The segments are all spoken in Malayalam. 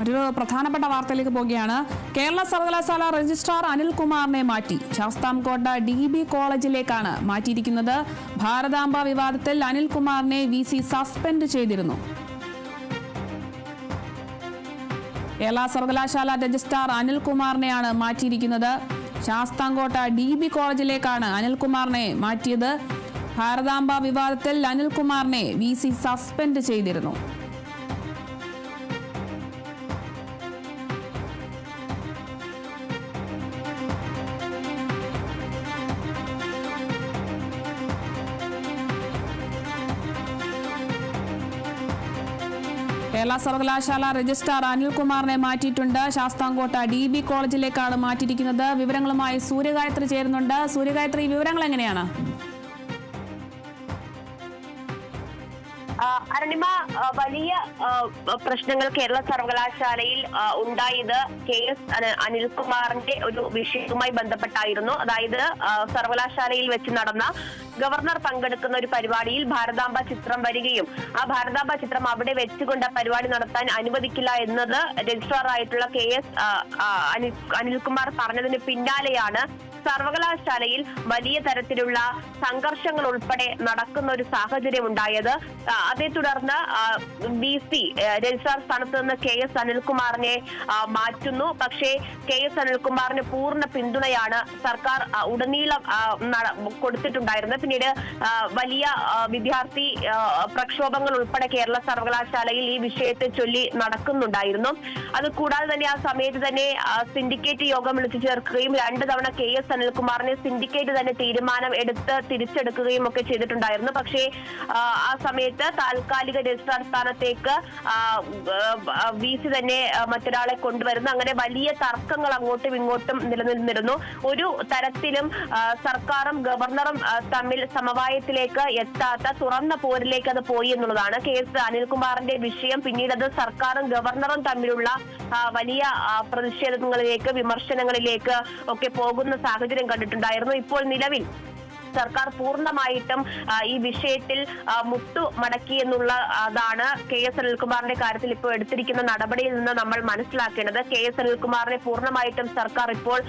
ഒരു പ്രധാനപ്പെട്ട വാർത്തയിലേക്ക് പോവുകയാണ്. കേരള സർവകലാശാല രജിസ്ട്രാർ അനിൽകുമാറിനെ മാറ്റി. ശാസ്താംകോട്ട DB കോളേജിലേക്കാണ് മാറ്റിയിരിക്കുന്നത്. ഭാരതാംബ വിവാദത്തിൽ അനിൽകുമാറിനെ VC സസ്പെൻഡ് ചെയ്തിരുന്നു. കേരള സർവകലാശാല രജിസ്ട്രാർ അനിൽകുമാറിനെയാണ് മാറ്റിയിരിക്കുന്നത്. ശാസ്താംകോട്ട DB കോളേജിലേക്കാണ് അനിൽകുമാറിനെ മാറ്റിയത്. ഭാരതാംബ വിവാദത്തിൽ അനിൽകുമാറിനെ VC സസ്പെൻഡ് ചെയ്തിരുന്നു. കേരള സർവകലാശാല രജിസ്ട്രാർ അനിൽകുമാറിനെ മാറ്റിയിട്ടുണ്ട്. ശാസ്താംകോട്ട DB കോളേജിലേക്കാണ് മാറ്റിയിരിക്കുന്നത്. വിവരങ്ങളുമായി സൂര്യഗായത്രി ചേരുന്നുണ്ട്. സൂര്യഗായത്രി, വിവരങ്ങൾ എങ്ങനെയാണ്? അരുണിമ, വലിയ പ്രശ്നങ്ങൾ കേരള സർവകലാശാലയിൽ ഉണ്ടായത് KS അനിൽകുമാറിന്റെ ഒരു വിഷയവുമായി ബന്ധപ്പെട്ടായിരുന്നു. അതായത് സർവകലാശാലയിൽ വെച്ച് നടന്ന ഗവർണർ പങ്കെടുക്കുന്ന ഒരു പരിപാടിയിൽ ഭാരതാംബ ചിത്രം വരികയും ആ ഭാരതാംബ ചിത്രം അവിടെ വെച്ചുകൊണ്ട് പരിപാടി നടത്താൻ അനുവദിക്കില്ല എന്നത് രജിസ്ട്രാർ ആയിട്ടുള്ള KS അനിൽകുമാർ പറഞ്ഞതിന് പിന്നാലെയാണ് സർവകലാശാലയിൽ വലിയ തരത്തിലുള്ള സംഘർഷങ്ങൾ ഉൾപ്പെടെ നടക്കുന്ന ഒരു സാഹചര്യം ഉണ്ടായത്. അതേ തുടർന്ന് VC രജിസ്ട്രാർ സ്ഥാനത്ത് നിന്ന് KS അനിൽകുമാറിനെ മാറ്റുന്നു. പക്ഷേ KS അനിൽകുമാറിന് പൂർണ്ണ പിന്തുണയാണ് സർക്കാർ ഉടനീളം കൊടുത്തിട്ടുണ്ടായിരുന്നത്. പിന്നീട് വലിയ വിദ്യാർത്ഥി പ്രക്ഷോഭങ്ങൾ ഉൾപ്പെടെ കേരള സർവകലാശാലയിൽ ഈ വിഷയത്തെ ചൊല്ലി നടക്കുന്നുണ്ടായിരുന്നു. അത് കൂടാതെ തന്നെ ആ സമയത്ത് തന്നെ സിൻഡിക്കേറ്റ് യോഗം വിളിച്ചു ചേർക്കുകയും 2 തവണ KS അനിൽകുമാറിനെ സിൻഡിക്കേറ്റ് തന്നെ തീരുമാനം എടുത്ത് തിരിച്ചെടുക്കുകയും ഒക്കെ ചെയ്തിട്ടുണ്ടായിരുന്നു. പക്ഷേ ആ സമയത്ത് താൽക്കാലിക രജിസ്ട്രാർ സ്ഥാനത്തേക്ക് VC തന്നെ മറ്റൊരാളെ കൊണ്ടുവരുന്നു. അങ്ങനെ വലിയ തർക്കങ്ങൾ അങ്ങോട്ടും ഇങ്ങോട്ടും നിലനിന്നിരുന്നു. ഒരു തരത്തിലും സർക്കാരും ഗവർണറും തമ്മിൽ സമവായത്തിലേക്ക് എത്താത്ത തുറന്ന പോരിലേക്ക് അത് പോയി എന്നുള്ളതാണ്. KS അനിൽകുമാറിന്റെ വിഷയം പിന്നീട് അത് സർക്കാരും ഗവർണറും തമ്മിലുള്ള വലിയ പ്രതിഷേധങ്ങളിലേക്ക്, വിമർശനങ്ങളിലേക്ക് ഒക്കെ പോകുന്ന സാഹചര്യം കണ്ടിട്ടുണ്ടായിരുന്നു. ഇപ്പോൾ നിലവിൽ സർക്കാർ പൂർണ്ണമായിട്ടും ഈ വിഷയത്തിൽ മുട്ടുമടക്കി എന്നുള്ള അതാണ് KS അനിൽകുമാറിന്റെ കാര്യത്തിൽ ഇപ്പോൾ എടുത്തിരിക്കുന്ന നടപടിയിൽ നിന്ന് നമ്മൾ മനസ്സിലാക്കേണ്ടത്. KS അനിൽകുമാറിനെ പൂർണ്ണമായിട്ടും സർക്കാർ ഇപ്പോൾ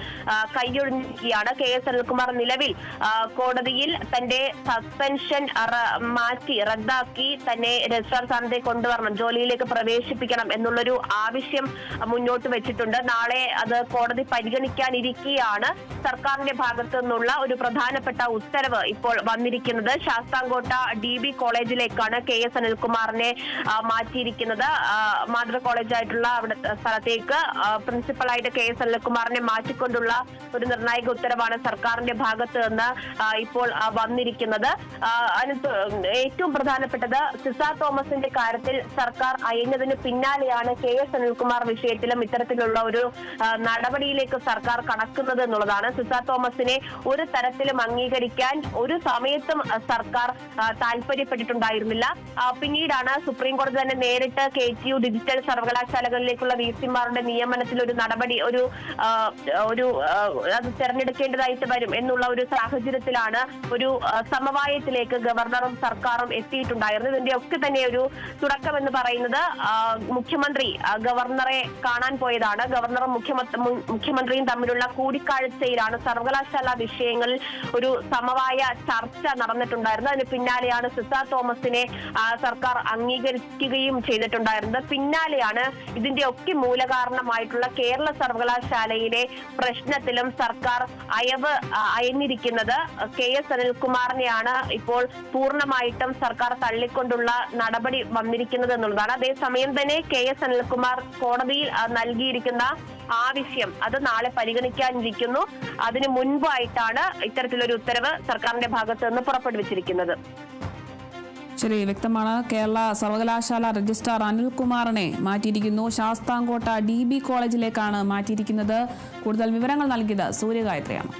കൈയൊഴിഞ്ഞിരിക്കുകയാണ്. KS അനിൽകുമാർ നിലവിൽ കോടതിയിൽ തന്റെ സസ്പെൻഷൻ റദ്ദാക്കി തന്നെ രജിസ്ട്രാർ സ്ഥാനത്തേക്ക് കൊണ്ടുവരണം, ജോലിയിലേക്ക് പ്രവേശിപ്പിക്കണം എന്നുള്ളൊരു ആവശ്യം മുന്നോട്ട് വെച്ചിട്ടുണ്ട്. നാളെ അത് കോടതി പരിഗണിക്കാനിരിക്കെയാണ് സർക്കാരിന്റെ ഭാഗത്തു നിന്നുള്ള ഒരു പ്രധാനപ്പെട്ട ഉത്തരവ് ഇപ്പോൾ വന്നിരിക്കുന്നത്. Sasthamkotta DB കോളേജിലേക്കാണ് KS അനിൽകുമാറിനെ മാറ്റിയിരിക്കുന്നത്. മാതൃ കോളേജായിട്ടുള്ള അവിടെ സ്ഥലത്തേക്ക് പ്രിൻസിപ്പളായിട്ട് KS അനിൽകുമാറിനെ മാറ്റിക്കൊണ്ടുള്ള ഒരു നിർണായക ഉത്തരവാണ് സർക്കാരിന്റെ ഭാഗത്ത് നിന്ന് ഇപ്പോൾ വന്നിരിക്കുന്നത്. ഏറ്റവും പ്രധാനപ്പെട്ടത് സിസ തോമസിന്റെ കാര്യത്തിൽ സർക്കാർ അയഞ്ഞതിന് പിന്നാലെയാണ് KS അനിൽകുമാർ വിഷയത്തിലും ഇത്തരത്തിലുള്ള ഒരു നടപടിയിലേക്ക് സർക്കാർ കടക്കുന്നത് എന്നുള്ളതാണ്. സിസ തോമസിനെ ഒരു തരത്തിലും അംഗീകരിക്കാൻ ഒരു സമയത്തും സർക്കാർ താല്പര്യപ്പെട്ടിട്ടുണ്ടായിരുന്നില്ല. പിന്നീടാണ് സുപ്രീം കോടതി തന്നെ നേരിട്ട് KTU ഡിജിറ്റൽ സർവകലാശാലകളിലേക്കുള്ള VC-മാരുടെ നിയമനത്തിൽ ഒരു നടപടി അത് തെരഞ്ഞെടുക്കേണ്ടതായിട്ട് വരും എന്നുള്ള ഒരു സാഹചര്യത്തിലാണ് ഒരു സമവായത്തിലേക്ക് ഗവർണറും സർക്കാരും എത്തിയിട്ടുണ്ടായിരുന്നത്. ഇതിന്റെ ഒക്കെ തന്നെ ഒരു തുടക്കം എന്ന് പറയുന്നത് മുഖ്യമന്ത്രി ഗവർണറെ കാണാൻ പോയതാണ്. ഗവർണറും മുഖ്യമന്ത്രിയും തമ്മിലുള്ള കൂടിക്കാഴ്ചയിലാണ് സർവകലാശാല വിഷയങ്ങളിൽ ഒരു സമവായ ചർച്ച നടന്നിട്ടുണ്ടായിരുന്നു. അതിന് പിന്നാലെയാണ് സിസ തോമസിനെ സർക്കാർ അംഗീകരിക്കുകയും ചെയ്തിട്ടുണ്ടായിരുന്നത്. പിന്നാലെയാണ് ഇതിന്റെ ഒക്കെ മൂലകാരണമായിട്ടുള്ള കേരള സർവകലാശാലയിലെ പ്രശ്നത്തിലും സർക്കാർ അയഞ്ഞിരിക്കുന്നത്. KS അനിൽകുമാറിനെയാണ് ഇപ്പോൾ പൂർണ്ണമായിട്ടും സർക്കാർ തള്ളിക്കൊണ്ടുള്ള നടപടി വന്നിരിക്കുന്നത് എന്നുള്ളതാണ്. അതേസമയം തന്നെ KS അനിൽകുമാർ കോടതിയിൽ നൽകിയിരിക്കുന്ന ആവശ്യം അത് നാളെ പരിഗണിക്കാനിരിക്കുന്നു. അതിനു മുൻപായിട്ടാണ് ഇത്തരത്തിലൊരു ഉത്തരവ് സർക്കാരിന്റെ ഭാഗത്ത് നിന്ന് പുറപ്പെടുവിച്ചിരിക്കുന്നത്. ശരി, വ്യക്തമാണ്. കേരള സർവകലാശാല രജിസ്ട്രാർ അനിൽകുമാറിനെ മാറ്റിയിരിക്കുന്നു. ശാസ്താംകോട്ട DB കോളേജിലേക്കാണ് മാറ്റിയിരിക്കുന്നത്. കൂടുതൽ വിവരങ്ങൾ നൽകിയത് സൂര്യഗായത്രിയാണ്.